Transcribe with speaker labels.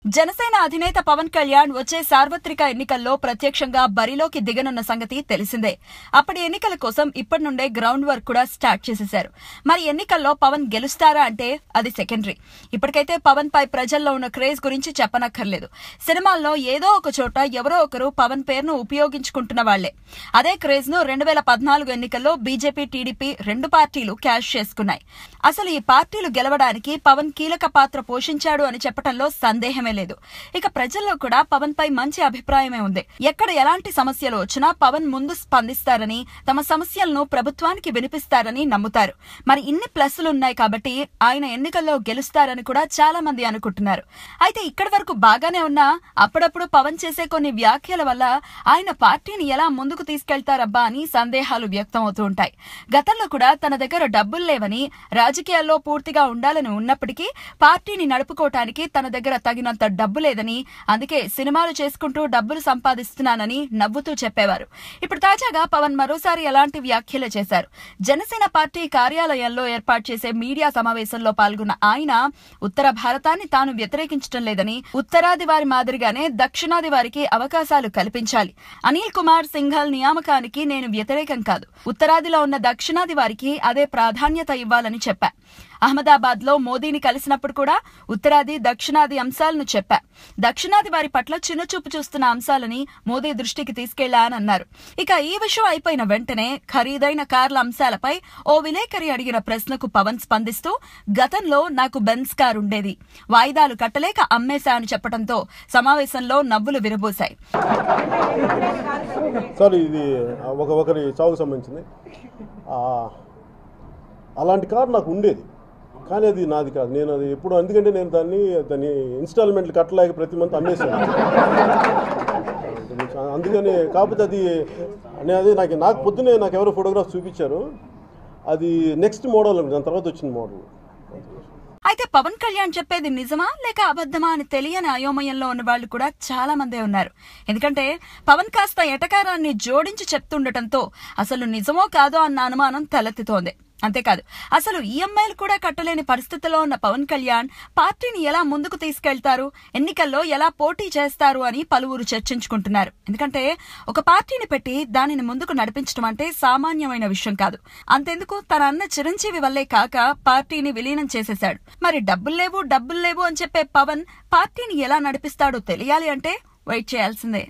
Speaker 1: జనసేన అధినేత పవన్ కళ్యాణ్ వచ్చే సార్వత్రిక ఎన్నికల్లో ప్రత్యక్షంగా బరిలోకి దిగనున్న సంగతి తెలిసిందే. అప్పటి ఎన్నికల కోసం ఇప్పటి నుండే గ్రౌండ్ వర్క్ కూడా స్టార్ట్ చేసేశారు. మరి ఎన్నికల్లో పవన్ గెలుస్తారా అంటే అది సెకండరీ. ఇప్పటికైతే పవన్ పై ప్రజల్లో ఉన్న క్రేజ్ గురించి చెప్పనక్కర్లేదు. సినిమాల్లో ఏదో ఒక చోట ఎవరో ఒకరు పవన్ పేరును ఉపయోగించుకుంటున్న వాళ్లే. అదే క్రేజ్ ను 2014 ఎన్నికల్లో బీజేపీ, టీడీపీ రెండు పార్టీలు క్యాష్ చేసుకున్నాయి. అసలు ఈ పార్టీలు గెలవడానికి పవన్ కీలక పాత్ర పోషించాడు అని చెప్పడంలో సందేహమే లేదు. ఇక ప్రజల్లో కూడా పవన్ పై మంచి అభిప్రాయమే ఉంది. ఎక్కడ ఎలాంటి సమస్యలు వచ్చినా పవన్ ముందు స్పందిస్తారని, తమ సమస్యలను ప్రభుత్వానికి వినిపిస్తారని నమ్ముతారు. మరి ఇన్ని ప్లస్లున్నాయి కాబట్టి ఆయన ఎన్నికల్లో గెలుస్తారని కూడా చాలా మంది అనుకుంటున్నారు. అయితే ఇక్కడి వరకు బాగానే ఉన్నా అప్పుడప్పుడు పవన్ చేసే కొన్ని వ్యాఖ్యల వల్ల ఆయన పార్టీని ఎలా ముందుకు తీసుకెళ్తారబ్బా అని సందేహాలు వ్యక్తమవుతూ ఉంటాయి. గతంలో కూడా తన దగ్గర డబ్బులు లేవని, రాజకీయాల్లో పూర్తిగా ఉండాలని ఉన్నప్పటికీ పార్టీని నడుపుకోవటానికి తన దగ్గర తగినంత డబ్బు లేదని, అందుకే సినిమాలు చేసుకుంటూ డబ్బులు సంపాదిస్తున్నానని నవ్వుతూ చెప్పేవారు. ఇప్పుడు తాజాగా పవన్ మరోసారి ఎలాంటి వ్యాఖ్యలు చేశారు. జనసేన పార్టీ కార్యాలయంలో ఏర్పాటు చేసే మీడియా సమావేశంలో పాల్గొన్న ఆయన ఉత్తర భారతాన్ని తాను వ్యతిరేకించడం లేదని, ఉత్తరాది వారి మాదిరిగానే దక్షిణాది వారికి అవకాశాలు కల్పించాలి. అనిల్ కుమార్ సింఘాల్ నియామకానికి నేను వ్యతిరేకం కాదు. ఉత్తరాదిలో ఉన్న దక్షిణాది వారికి అదే ప్రాధాన్యత ఇవ్వాలని చెప్పా. అహ్మదాబాద్ లో మోదీని కలిసినప్పుడు కూడా ఉత్తరాది, దక్షిణాది అంశాలను చెప్పా. దక్షిణాది వారి పట్ల చిన్నచూపు చూస్తున్న అంశాలని మోదీ దృష్టికి తీసుకెళ్లానన్నారు. ఇక ఈ విషయం అయిపోయిన వెంటనే ఖరీదైన కార్ల అంశాలపై ఓ విలేకరి అడిగిన ప్రశ్నకు పవన్ స్పందిస్తూ, గతంలో నాకు బెంజ్ కార్ ఉండేది, వాయిదాలు కట్టలేక అమ్మేశా అని చెప్పడంతో సమావేశంలో నవ్వులు విరబూశాయి.
Speaker 2: ఇది ఒకరి చావుకు సంబంధించింది. అలాంటి కారు నాకు ఉండేది, కానీ అది నాది కాదు. నేను అది ఎప్పుడు, ఎందుకంటే నేను దాన్ని ఇన్స్టాల్మెంట్లు కట్టలేక ప్రతి మంత్ అమ్మేసాను. అందుకని కాకపోతే అది నాకు పొద్దునే నాకు ఎవరో ఫోటోగ్రాఫ్ చూపించారు. అది నెక్స్ట్ మోడల్, దాని తర్వాత వచ్చిన మోడల్.
Speaker 1: అయితే పవన్ కళ్యాణ్ చెప్పేది నిజమా లేక అబద్ధమా అని తెలియని అయోమయంలో ఉన్న వాళ్ళు కూడా చాలా మందే ఉన్నారు. ఎందుకంటే పవన్ కాస్త ఎటకారాన్ని జోడించి చెప్తుండటంతో అసలు నిజమో కాదో అన్న అనుమానం తలెత్తుతోంది. అంతేకాదు, అసలు ఈఎంఐలు కూడా కట్టలేని పరిస్థితిలో ఉన్న పవన్ కళ్యాణ్ పార్టీని ఎలా ముందుకు తీసుకెళ్తారు, ఎన్నికల్లో ఎలా పోటీ చేస్తారు అని పలువురు చర్చించుకుంటున్నారు. ఎందుకంటే ఒక పార్టీని పెట్టి దానిని ముందుకు నడిపించడం అంటే సామాన్యమైన విషయం కాదు. అంతెందుకు, తన అన్న చిరంజీవి వల్లే కాక పార్టీని విలీనం చేసేశాడు. మరి డబ్బులు లేవు అని చెప్పే పవన్ పార్టీని ఎలా నడిపిస్తాడో తెలియాలి అంటే వెయిట్ చేయాల్సిందే.